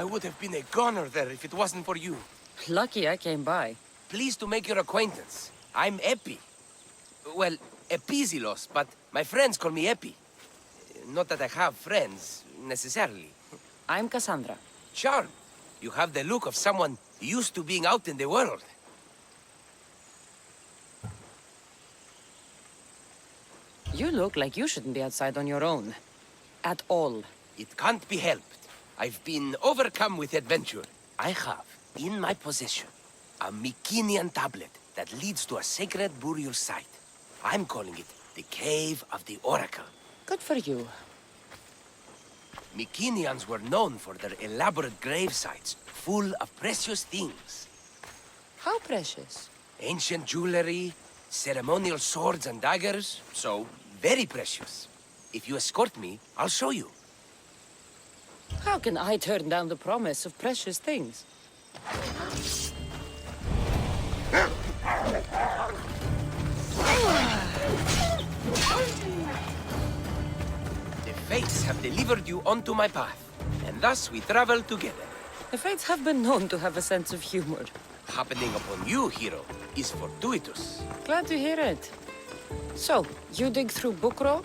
would have been a goner there if it wasn't for you. Lucky I came by. Pleased to make your acquaintance. I'm Epi. Well, Epizilos, but my friends call me Epi. Not that I have friends, necessarily. I'm Cassandra. Charm. You have the look of someone used to being out in the world. You look like you shouldn't be outside on your own. At all. It can't be helped. I've been overcome with adventure. I have, in my possession, a Mycenaean tablet that leads to a sacred burial site. I'm calling it the Cave of the Oracle. Good for you. Mycenaeans were known for their elaborate grave sites, full of precious things. How precious? Ancient jewelry, ceremonial swords and daggers, so very precious. If you escort me, I'll show you. How can I turn down the promise of precious things? The Fates have delivered you onto my path, and thus we travel together. The Fates have been known to have a sense of humor. Happening upon you, hero, is fortuitous. Glad to hear it. So, you dig through book roll?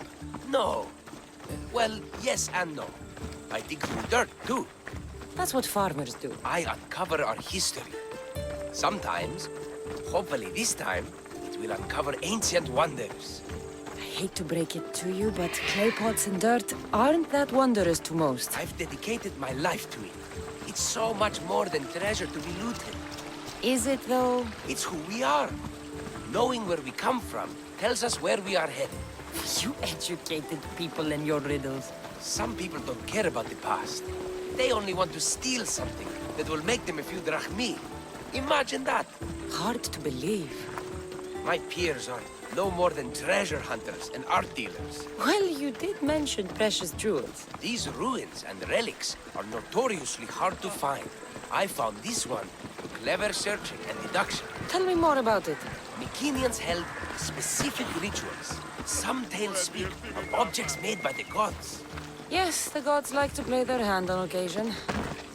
No. Well, yes and no. I dig through dirt, too. That's what farmers do. I uncover our history. Sometimes, hopefully this time, it will uncover ancient wonders. I hate to break it to you, but clay pots and dirt aren't that wondrous to most. I've dedicated my life to it. It's so much more than treasure to be looted. Is it, though? It's who we are. Knowing where we come from tells us where we are headed. You educated people and your riddles. Some people don't care about the past. They only want to steal something that will make them a few drachmi. Imagine that. Hard to believe. My peers are no more than treasure hunters and art dealers. Well, you did mention precious jewels. These ruins and relics are notoriously hard to find. I found this one through clever searching and deduction. Tell me more about it. Mycenaeans held specific rituals. Some tales speak of objects made by the gods. Yes, the gods like to play their hand on occasion.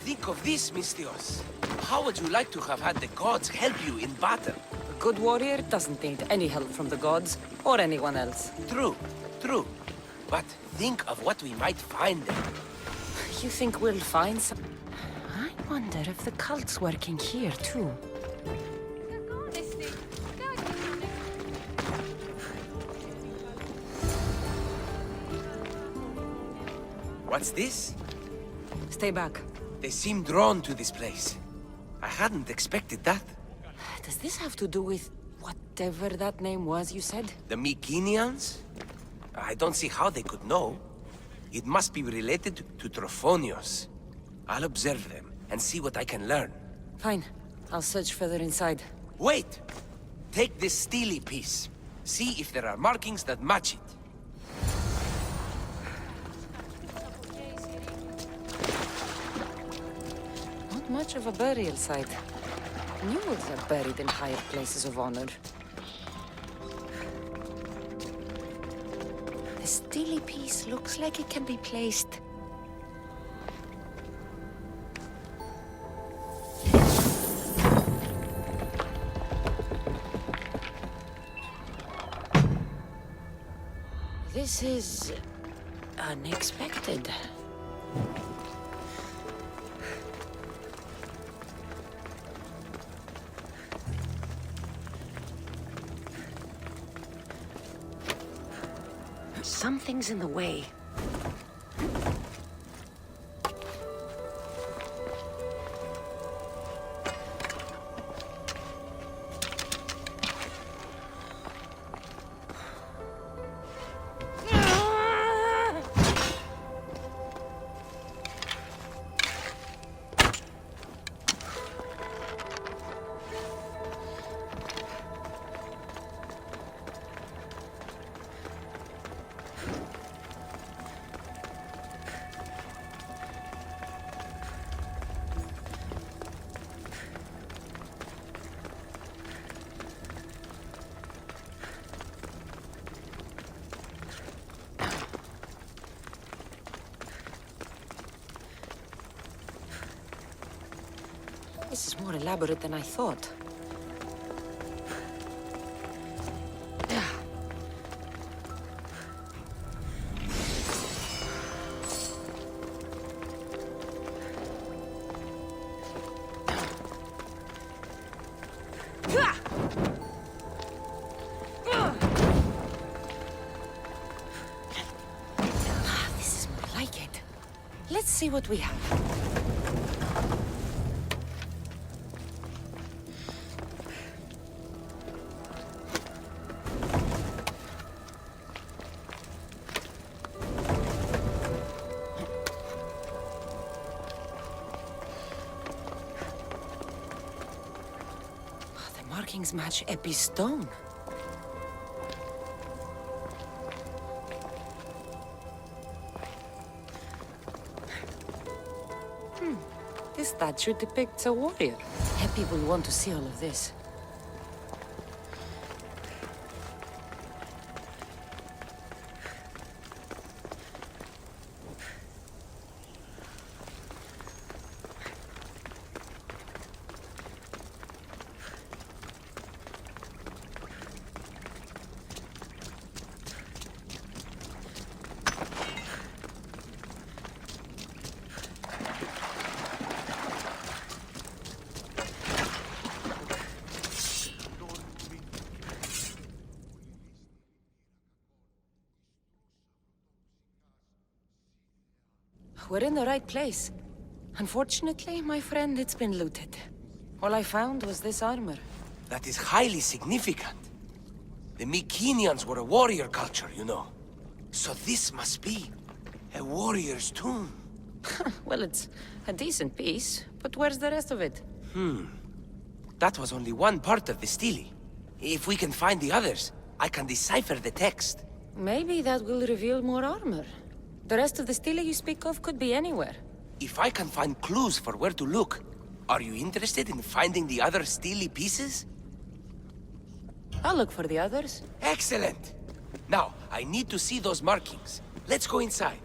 Think of this, Mystios. How would you like to have had the gods help you in battle? A good warrior doesn't need any help from the gods, or anyone else. True, true. But think of what we might find there. You think we'll find some... I wonder if the cult's working here, too. What's this? Stay back. They seem drawn to this place. I hadn't expected that. Does this have to do with whatever that name was you said? The Mycenaeans? I don't see how they could know. It must be related to Trophonios. I'll observe them and see what I can learn. Fine. I'll search further inside. Wait! Take this steely piece. See if there are markings that match it. Not much of a burial site. Mules are buried in higher places of honor. The steely piece looks like it can be placed... This is... unexpected. Something's in the way. This is more elaborate than I thought. This is more like it. Let's see what we have. Markings match Epi's stone. This statue depicts a warrior. Epi will want to see all of this. We're in the right place. Unfortunately, my friend, it's been looted. All I found was this armor. That is highly significant. The Mycenaeans were a warrior culture, you know. So this must be a warrior's tomb. Well, it's a decent piece, but where's the rest of it? That was only one part of the stele. If we can find the others, I can decipher the text. Maybe that will reveal more armor. The rest of the stele you speak of could be anywhere. If I can find clues for where to look, are you interested in finding the other stele pieces? I'll look for the others. Excellent! Now, I need to see those markings. Let's go inside.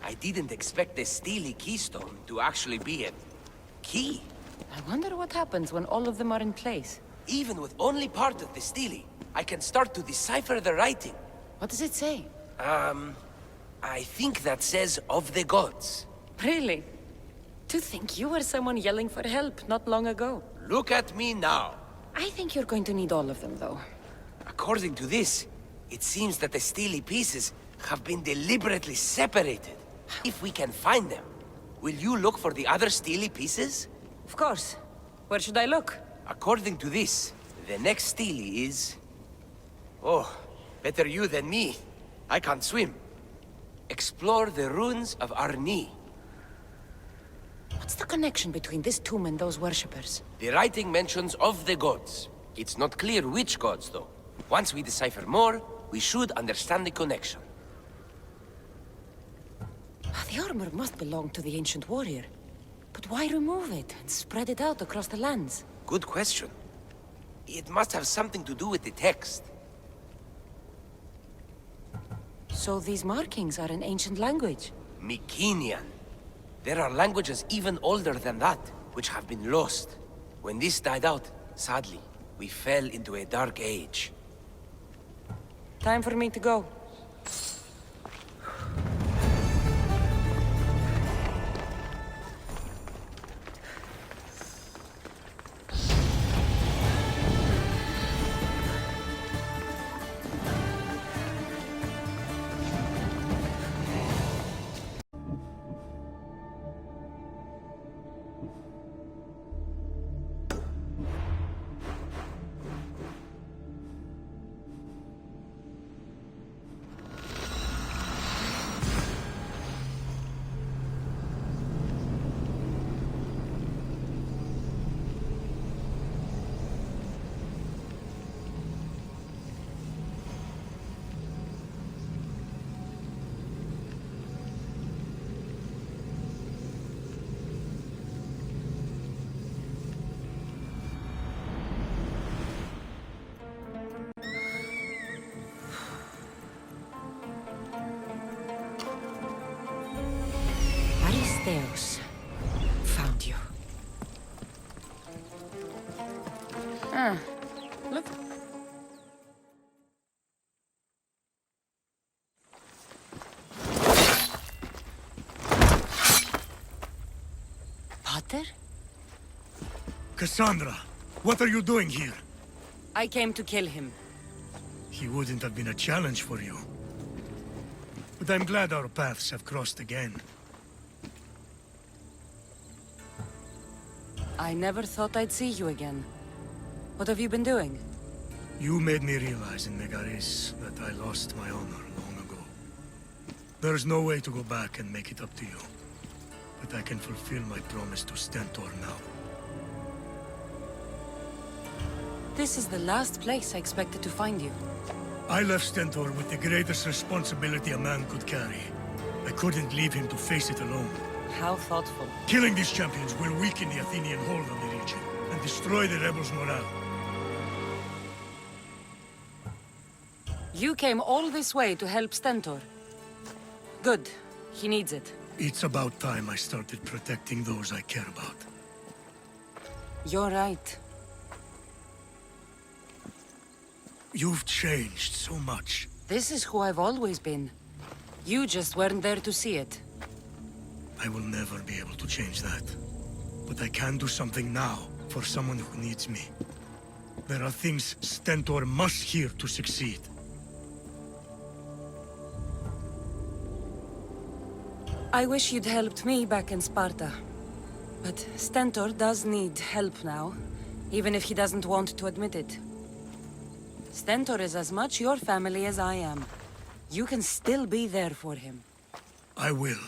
I didn't expect the stele keystone to actually be a key. I wonder what happens when all of them are in place. Even with only part of the stele, I can start to decipher the writing. What does it say? I think that says of the gods. Really? To think you were someone yelling for help not long ago. Look at me now. I think you're going to need all of them, though. According to this, it seems that the stele pieces have been deliberately separated. If we can find them, will you look for the other stele pieces? Of course. Where should I look? According to this, the next stele is... Oh, better you than me. I can't swim. Explore the ruins of Arni. What's the connection between this tomb and those worshippers? The writing mentions of the gods. It's not clear which gods, though. Once we decipher more, we should understand the connection. The armor must belong to the ancient warrior. But why remove it and spread it out across the lands? Good question. It must have something to do with the text. So these markings are in ancient language? Mycenaean. There are languages even older than that, which have been lost. When this died out, sadly, we fell into a dark age. Time for me to go. Deus. Found you. Ah, look. Potter? Cassandra, what are you doing here? I came to kill him. He wouldn't have been a challenge for you. But I'm glad our paths have crossed again. I never thought I'd see you again. What have you been doing? You made me realize in Megaris that I lost my honor long ago. There's no way to go back and make it up to you. But I can fulfill my promise to Stentor now. This is the last place I expected to find you. I left Stentor with the greatest responsibility a man could carry. I couldn't leave him to face it alone. How thoughtful. Killing these champions will weaken the Athenian hold on the region and destroy the rebels' morale. You came all this way to help Stentor. Good. He needs it. It's about time I started protecting those I care about. You're right. You've changed so much. This is who I've always been. You just weren't there to see it. I will never be able to change that. But I can do something now for someone who needs me. There are things Stentor must hear to succeed. I wish you'd helped me back in Sparta. But Stentor does need help now, even if he doesn't want to admit it. Stentor is as much your family as I am. You can still be there for him. I will.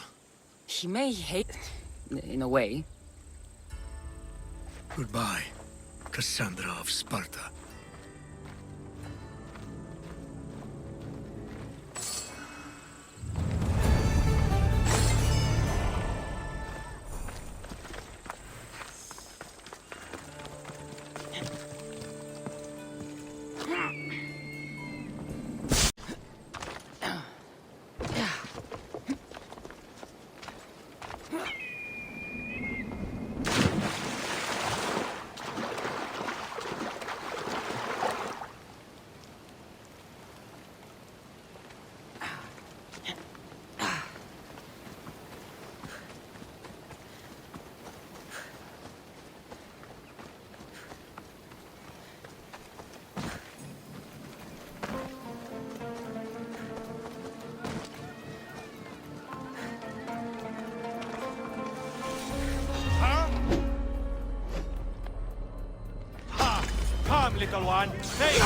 He may hate... in a way. Goodbye, Cassandra of Sparta. Come, little one. Stay.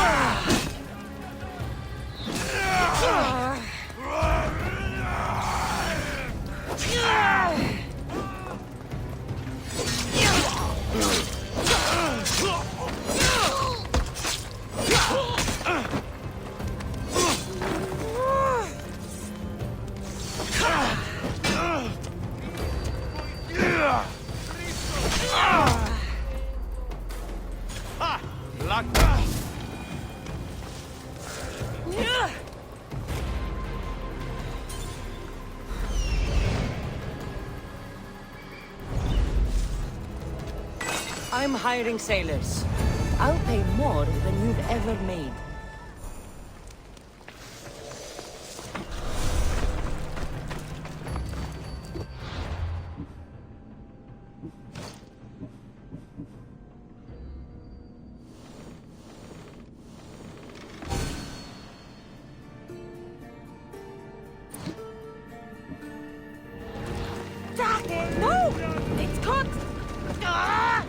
I'm hiring sailors. I'll pay more than you've ever made. No! It's caught! Ah!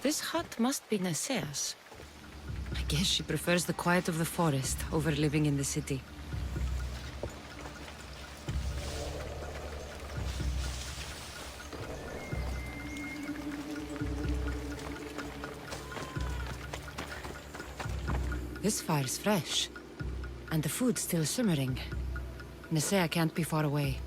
This hut must be Nasea's. I guess she prefers the quiet of the forest over living in the city. This fire's fresh, and the food's still simmering. Nasea can't be far away.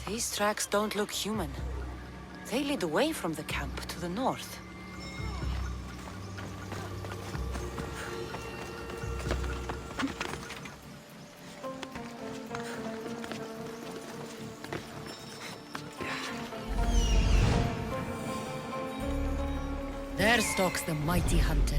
These tracks don't look human. They lead away from the camp to the north. There stalks the mighty hunter.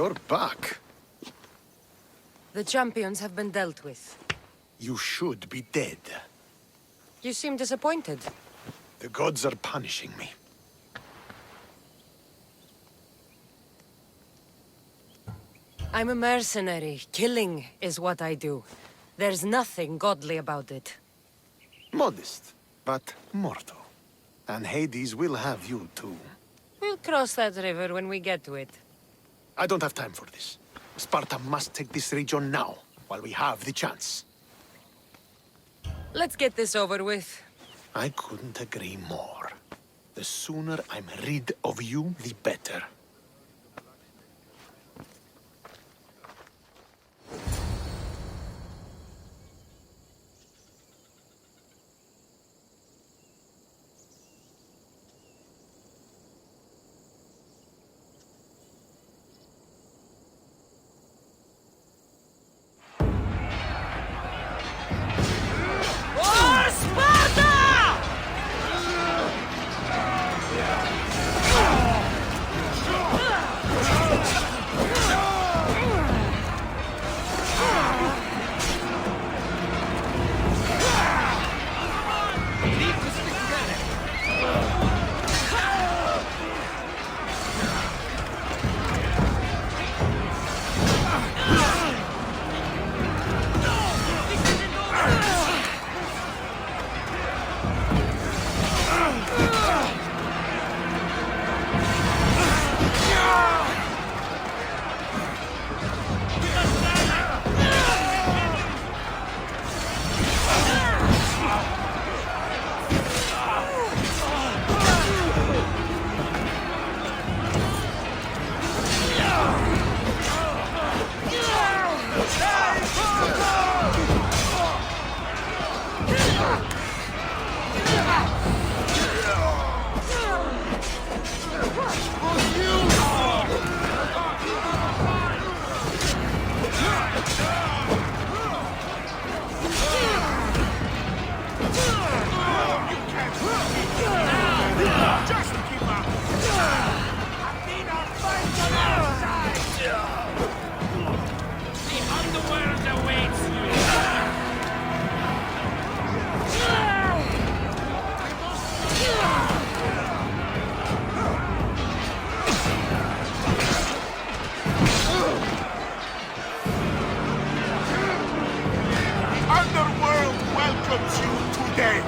You're back. The champions have been dealt with. You should be dead. You seem disappointed. The gods are punishing me. I'm a mercenary. Killing is what I do. There's nothing godly about it. Modest, but mortal. And Hades will have you too. We'll cross that river when we get to it. I don't have time for this. Sparta must take this region now, while we have the chance. Let's get this over with. I couldn't agree more. The sooner I'm rid of you, the better. welcomes you today!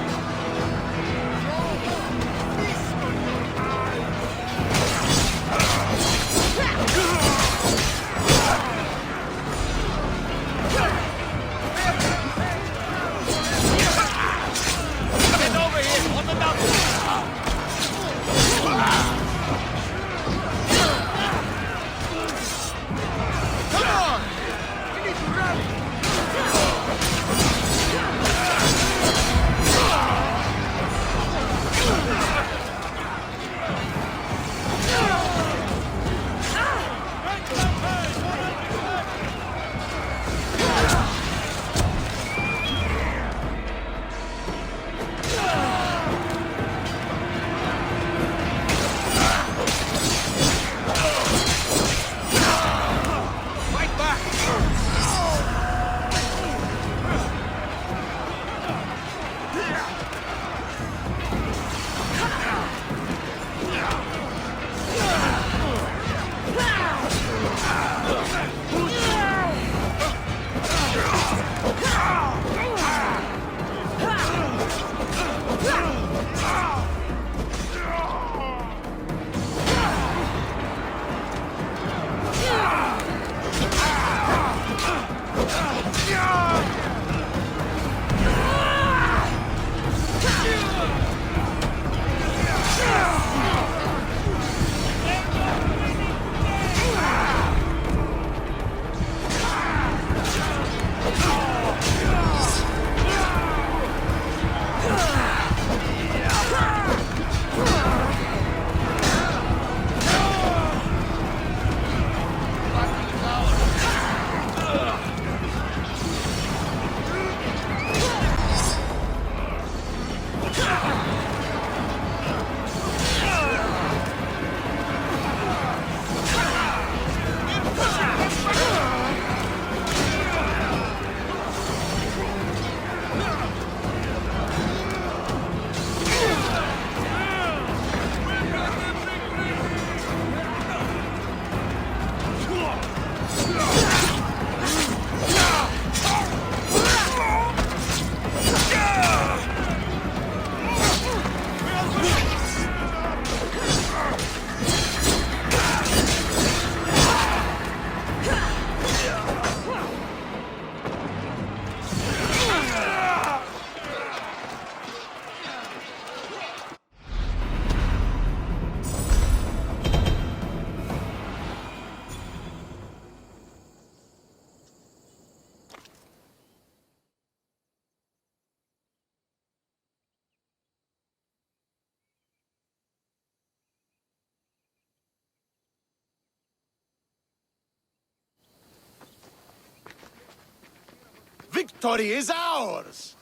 Get over here, on the mountain! Come on! We need to rally! Fight back! Victory is ours!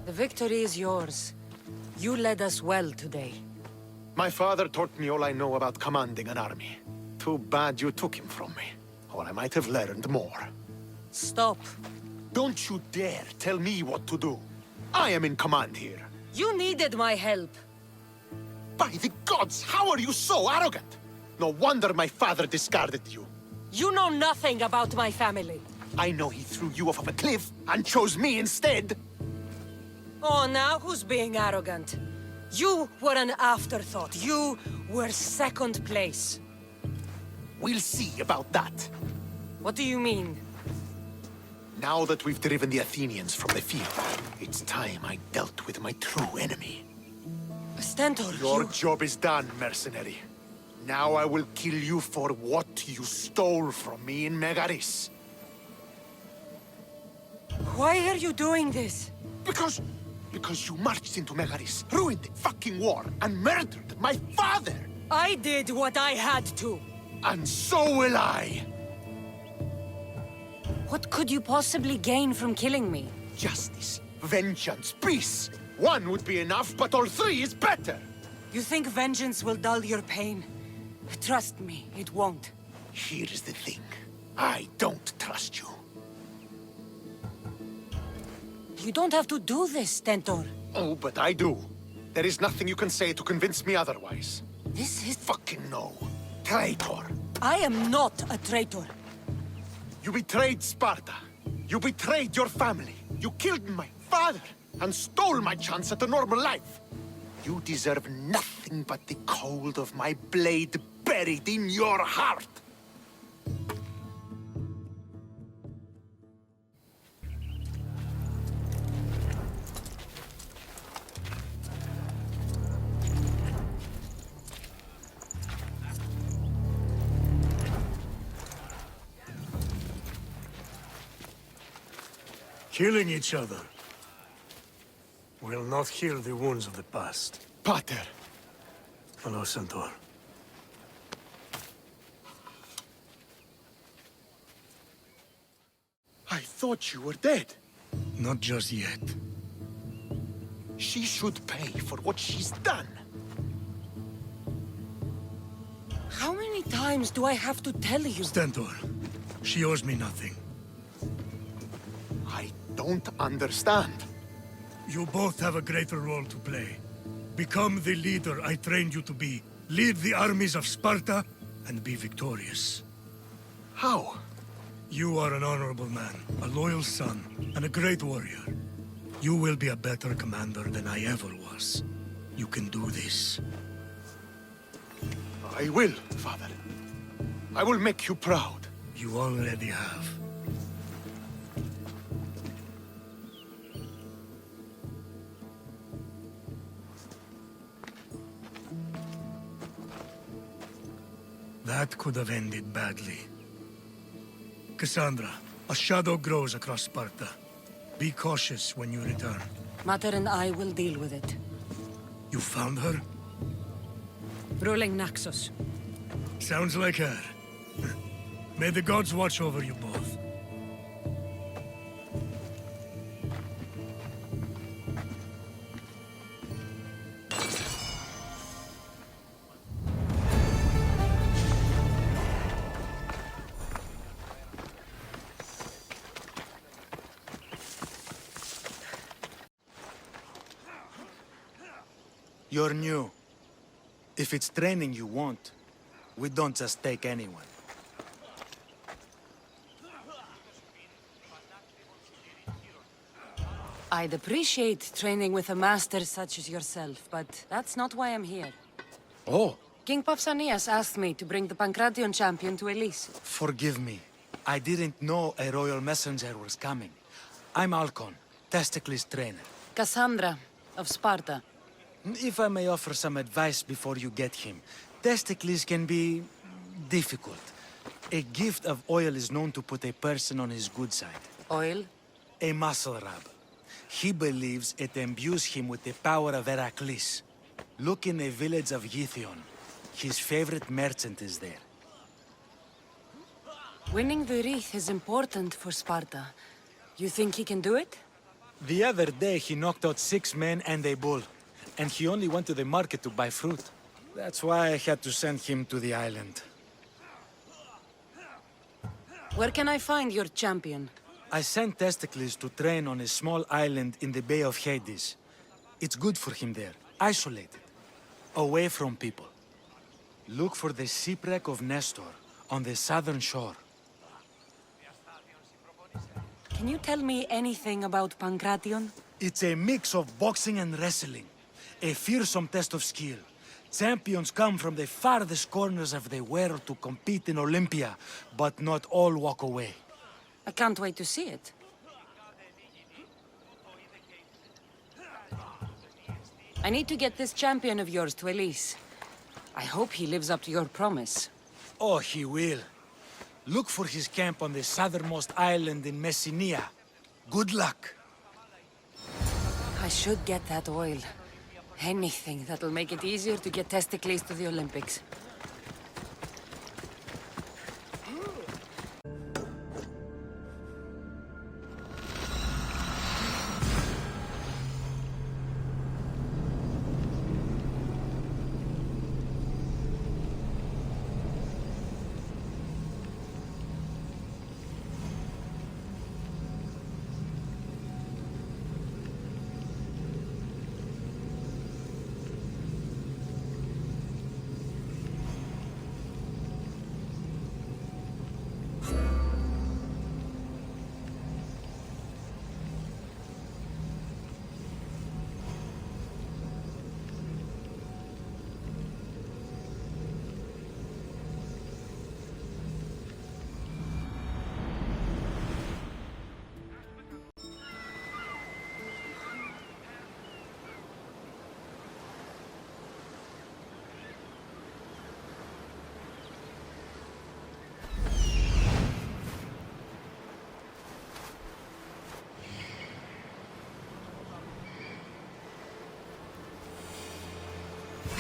The victory is yours. You led us well today. My father taught me all I know about commanding an army. Too bad you took him from me, or I might have learned more. Stop. Don't you dare tell me what to do. I am in command here. You needed my help. By the gods, how are you so arrogant? No wonder my father discarded you. You know nothing about my family. I know he threw you off of a cliff and chose me instead. Oh, now who's being arrogant? You were an afterthought. You were second place. We'll see about that. What do you mean? Now that we've driven the Athenians from the field, it's time I dealt with my true enemy. Stentor, Your you... job is done, mercenary. Now I will kill you for what you stole from me in Megaris. Why are you doing this? Because you marched into Megaris, ruined the fucking war, and murdered my father! I did what I had to. And so will I! What could you possibly gain from killing me? Justice, vengeance, peace! One would be enough, but all three is better! You think vengeance will dull your pain? Trust me, it won't. Here's the thing. I don't trust you. You don't have to do this, Stentor. Oh, but I do. There is nothing you can say to convince me otherwise. This is... Fucking no. Traitor. I am not a traitor. You betrayed Sparta. You betrayed your family. You killed my father and stole my chance at a normal life. You deserve nothing but the cold of my blade buried in your heart. Killing each other will not heal the wounds of the past. Pater, Hello, Centaur. I thought you were dead. Not just yet. She should pay for what she's done. How many times do I have to tell you? Stentor, she owes me nothing. I don't understand. You both have a greater role to play. Become the leader I trained you to be. Lead the armies of Sparta and be victorious. How? You are an honorable man, a loyal son, and a great warrior. You will be a better commander than I ever was. You can do this. I will, Father. I will make you proud. You already have. That could have ended badly. Cassandra, a shadow grows across Sparta. Be cautious when you return. Mater and I will deal with it. You found her? Ruling Naxos. Sounds like her. May the gods watch over you both. You're new. If it's training you want, we don't just take anyone. I'd appreciate training with a master such as yourself, but that's not why I'm here. Oh, King Pausanias asked me to bring the Pancration champion to Elise. forgive me. I didn't know a royal messenger was coming. I'm Alcon, Testicles trainer. Cassandra, of Sparta. If I may offer some advice before you get him, Testicles can be difficult. A gift of oil is known to put a person on his good side. Oil? A muscle rub. He believes it imbues him with the power of Heracles. Look in the village of Yithion. His favorite merchant is there. Winning the wreath is important for Sparta. You think he can do it? The other day he knocked out 6 men and a bull. And he only went to the market to buy fruit. That's why I had to send him to the island. Where can I find your champion? I sent Testicles to train on a small island in the Bay of Hades. It's good for him there, isolated, away from people. Look for the shipwreck of Nestor on the southern shore. Can you tell me anything about Pancration? It's a mix of boxing and wrestling. A fearsome test of skill. Champions come from the farthest corners of the world to compete in Olympia, but not all walk away. I can't wait to see it. I need to get this champion of yours to Elise. I hope he lives up to your promise. Oh, he will. Look for his camp on the southernmost island in Messenia. Good luck. I should get that oil. Anything that'll make it easier to get Testicles to the Olympics.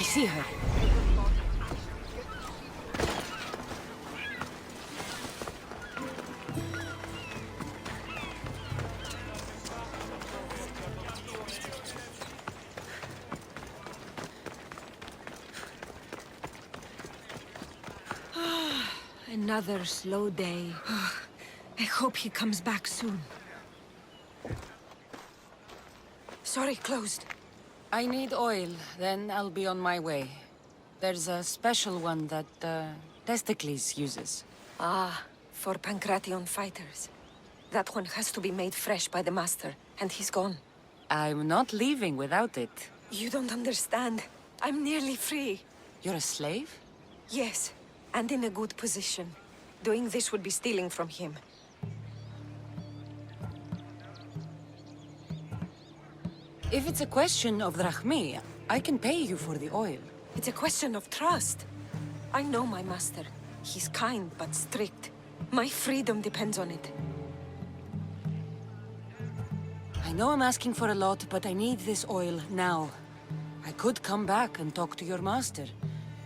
see her. Another slow day. I hope he comes back soon. Sorry, closed. I need oil, then I'll be on my way. There's a special one that, Testicles uses. Ah, for Pancration fighters. That one has to be made fresh by the master, and he's gone. I'm not leaving without it. You don't understand. I'm nearly free. You're a slave? Yes, and in a good position. Doing this would be stealing from him. If it's a question of drachmi, I can pay you for the oil. It's a question of trust. I know my master. He's kind but strict. My freedom depends on it. I know I'm asking for a lot, but I need this oil now. I could come back and talk to your master.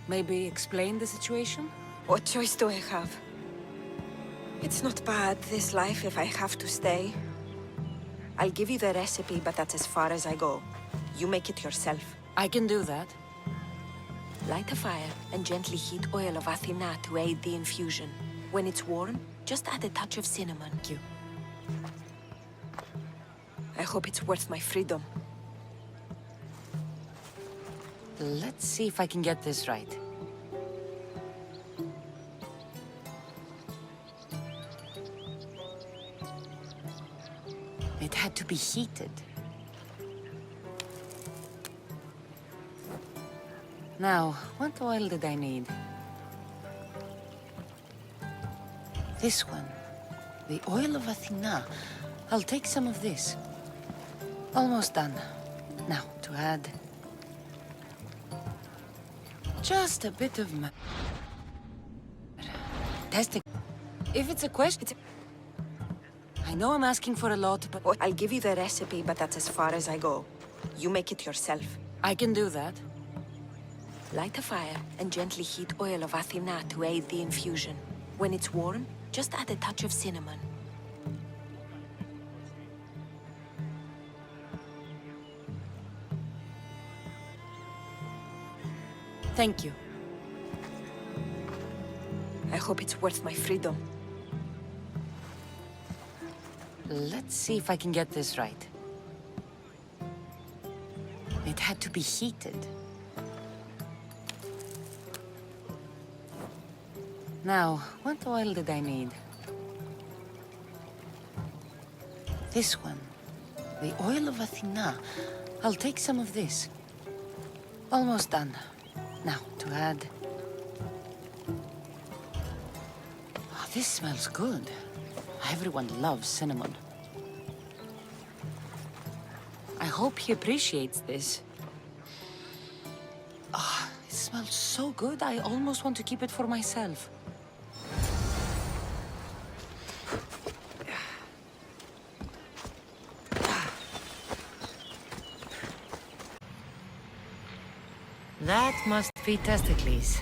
Maybe explain the situation? What choice do I have? It's not bad, this life, if I have to stay. I'll give you the recipe, but that's as far as I go. You make it yourself. I can do that. Light a fire and gently heat oil of Athena to aid the infusion. When it's warm, just add a touch of cinnamon. Thank you. I hope it's worth my freedom. Let's see if I can get this right. It had to be heated. Now, what oil did I need? This one. The oil of Athena. I'll take some of this. Almost done. Now, to add... just a bit of testing. If it's a question... I know I'm asking for a lot, but... I'll give you the recipe, but that's as far as I go. You make it yourself. I can do that. Light a fire and gently heat oil of Athena to aid the infusion. When it's warm, just add a touch of cinnamon. Thank you. I hope it's worth my freedom. Let's see if I can get this right. It had to be heated. Now, what oil did I need? This one. The oil of Athena. I'll take some of this. Almost done. Now, to add... Oh, this smells good. Everyone loves cinnamon. I hope he appreciates this. Ah, it smells so good, I almost want to keep it for myself. That must be Testicles.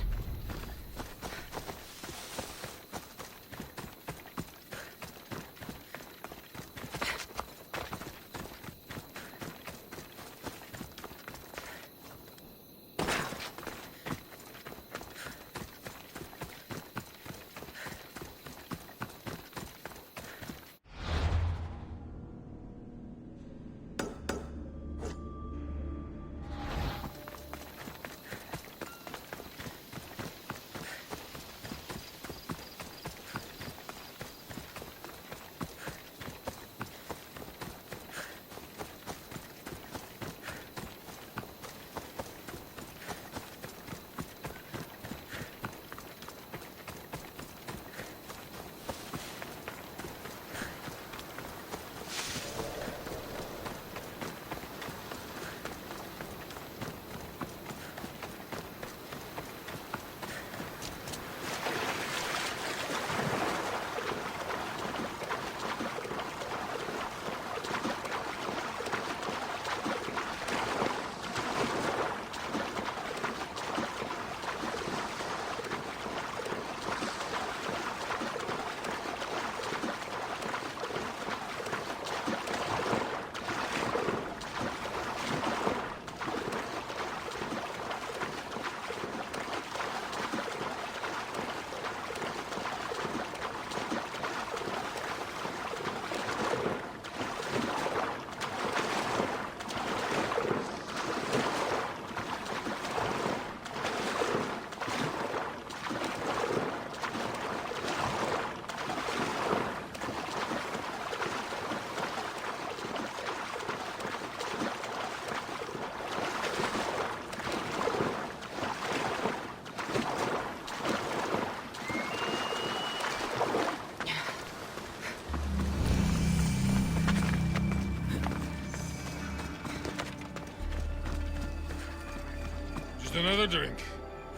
Just another drink.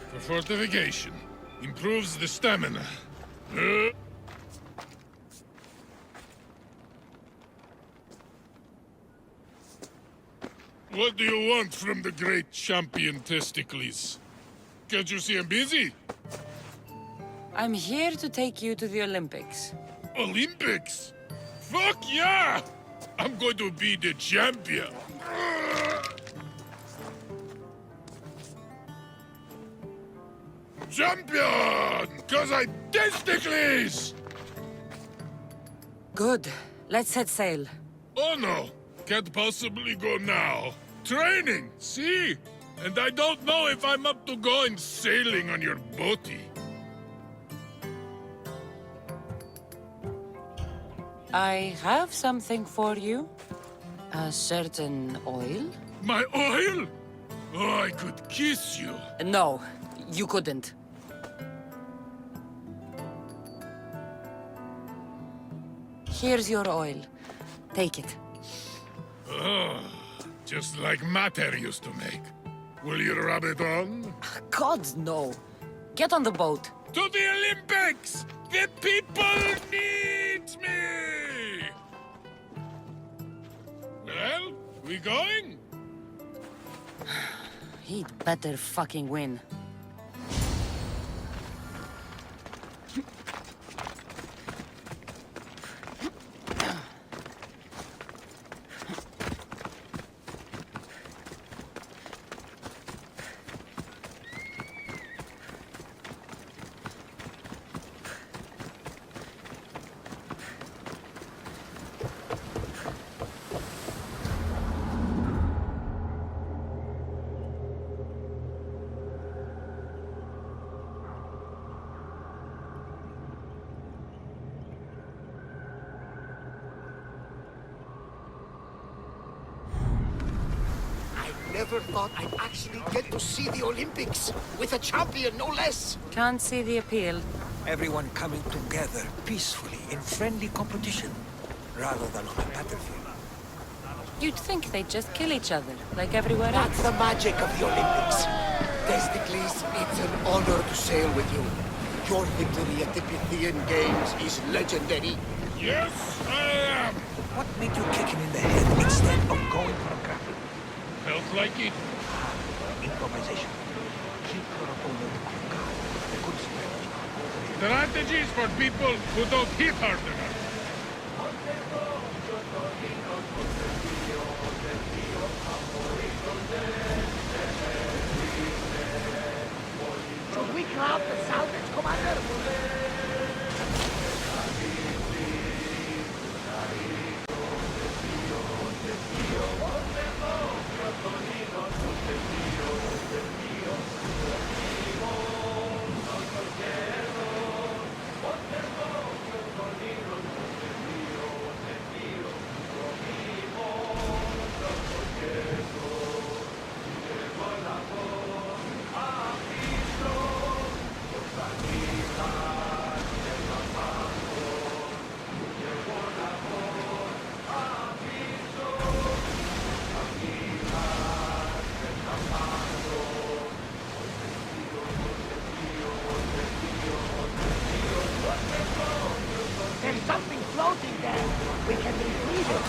For fortification. Improves the stamina. What do you want from the great champion Testicles? Can't you see I'm busy? I'm here to take you to the Olympics. Olympics? Fuck yeah! I'm going to be the champion. Champion! Cause I testicles! Good. Let's set sail. Oh no! Can't possibly go now. Training, see? And I don't know if I'm up to going sailing on your boaty. I have something for you. A certain oil? My oil? Oh, I could kiss you. No, you couldn't. Here's your oil. Take it. Oh, just like Mater used to make. Will you rub it on? God, no. Get on the boat. To the Olympics! The people need me! Well, we going? He'd better fucking win. Never thought I'd actually get to see the Olympics with a champion, no less. Can't see the appeal. Everyone coming together peacefully in friendly competition, rather than on a battlefield. You'd think they'd just kill each other, like everywhere That's else. the magic of the Olympics. Testicles, it's an honor to sail with you. Your victory at the Pythian Games is legendary. Yes, I am! What made you kick him in the head instead of going for a grapple? Felt like it. Improvisation. Keep your opponent off guard. Good strategy. Strategies for people who don't hit hard enough. Should we grab the salvage, Commander? There's something floating there. We can retrieve it.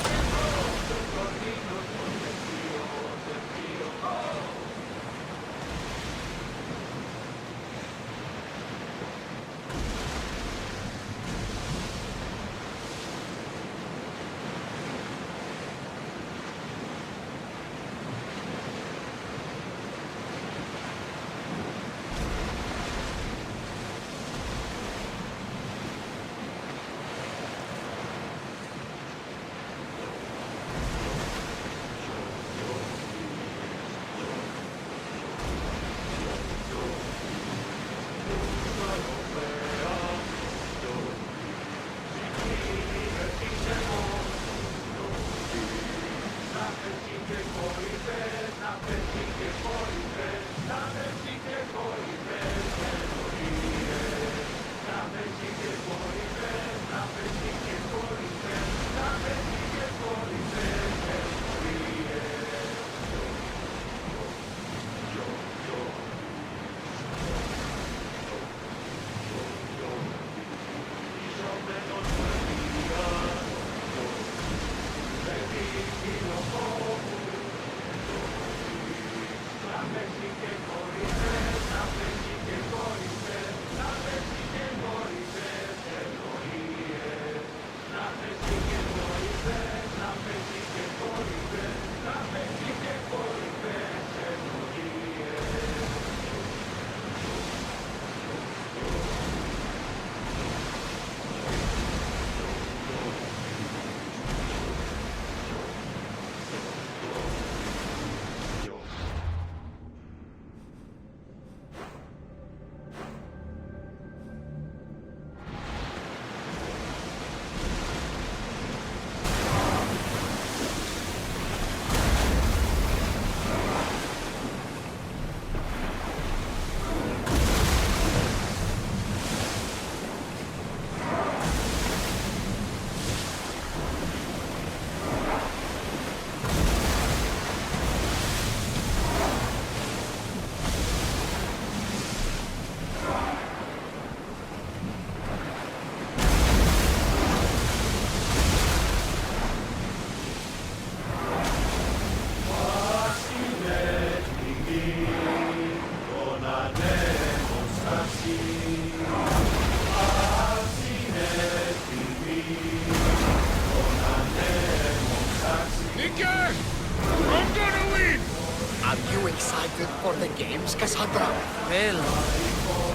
Are you excited for the games, Cassandra? Well,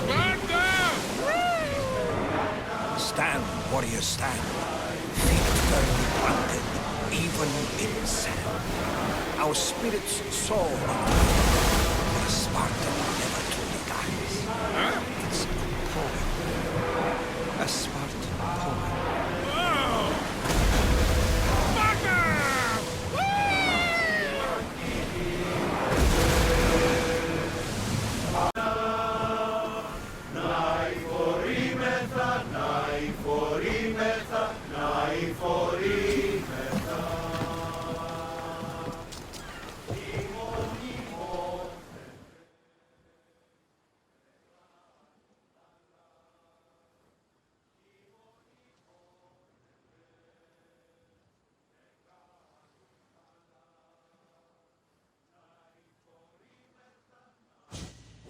Sparta! Stand, warriors, stand. Feet firmly planted, even in sand. Our spirits soar. For a Spartan never truly dies. It's a poem. A Spartan poem.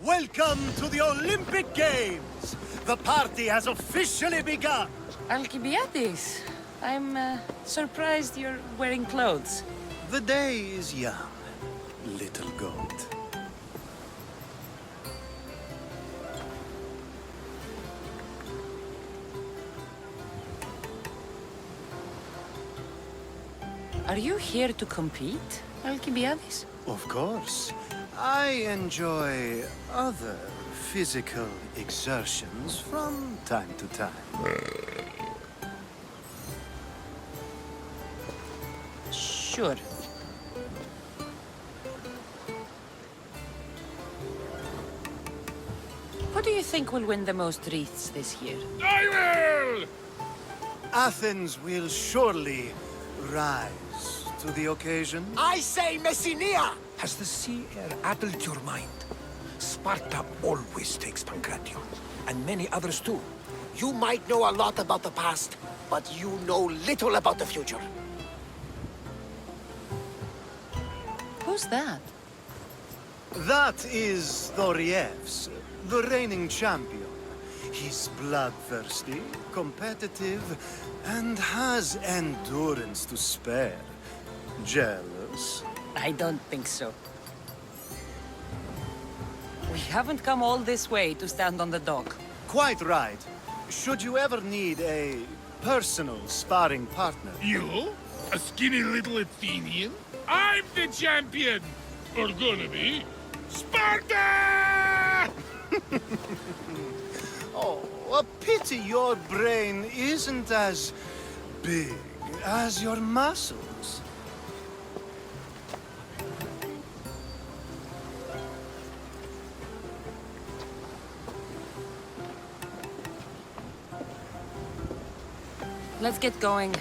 Welcome to the Olympic Games! The party has officially begun! Alcibiades, I'm surprised you're wearing clothes. The day is young, little goat. Are you here to compete, Alcibiades? Of course. I enjoy other physical exertions from time to time. Sure. Who do you think will win the most wreaths this year? I will! Athens will surely rise to the occasion. I say Messinia! Has the sea air addled your mind? Sparta always takes Pancration, and many others too. You might know a lot about the past, but you know little about the future. Who's that? That is Thorievs, the reigning champion. He's bloodthirsty, competitive, and has endurance to spare. Jealous? I don't think so. We haven't come all this way to stand on the dock. Quite right. Should you ever need a personal sparring partner? You? A skinny little Athenian? I'm the champion! Or gonna be. Sparta! Oh, a pity your brain isn't as big as your muscles. Let's get going.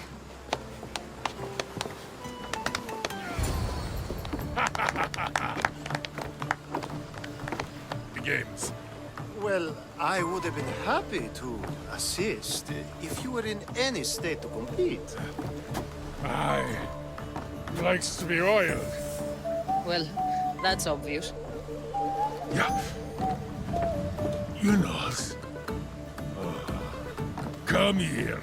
The games. Well, I would have been happy to assist if you were in any state to compete. Aye. He likes to be oiled. Well, that's obvious. Yeah. You know us. Come here.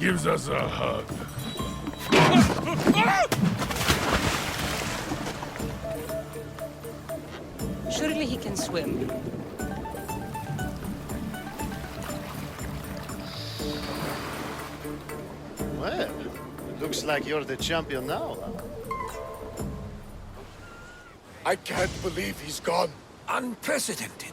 Gives us a hug. Surely he can swim. Well, it looks like you're the champion now. I can't believe he's gone. Unprecedented.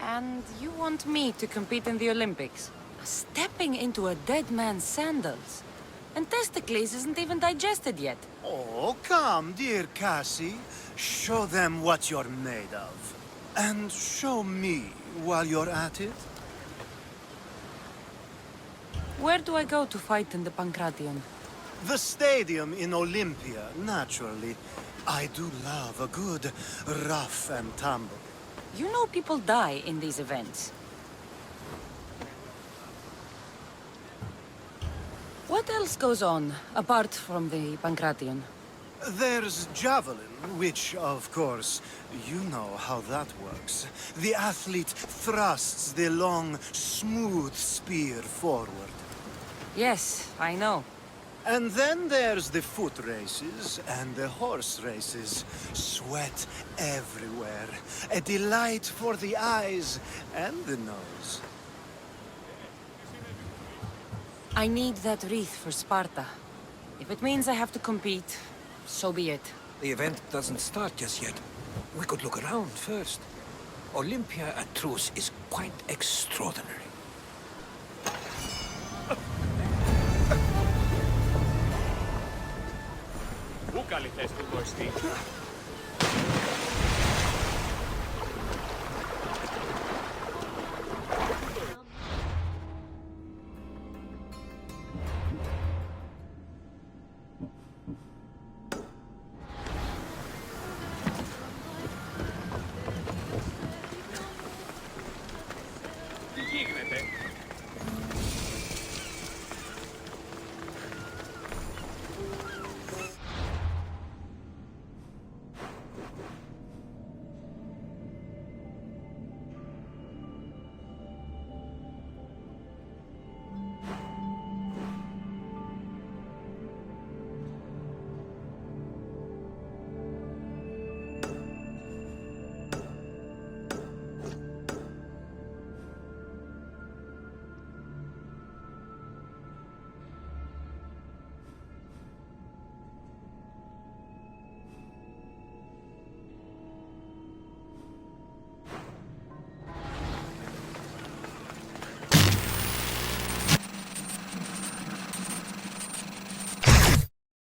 And you want me to compete in the Olympics? Stepping into a dead man's sandals. And Testicles isn't even digested yet. Oh, come, dear Cassie. Show them what you're made of. And show me while you're at it. Where do I go to fight in the Pancration? The stadium in Olympia, naturally. I do love a good rough and tumble. You know people die in these events. What else goes on, apart from the Pancration? There's javelin, which, of course, you know how that works. The athlete thrusts the long, smooth spear forward. Yes, I know. And then there's the foot races and the horse races. Sweat everywhere. A delight for the eyes and the nose. I need that wreath for Sparta. If it means I have to compete, so be it. The event doesn't start just yet. We could look around first. Olympia at truce is quite extraordinary. Πού καλυθές του Κωστή?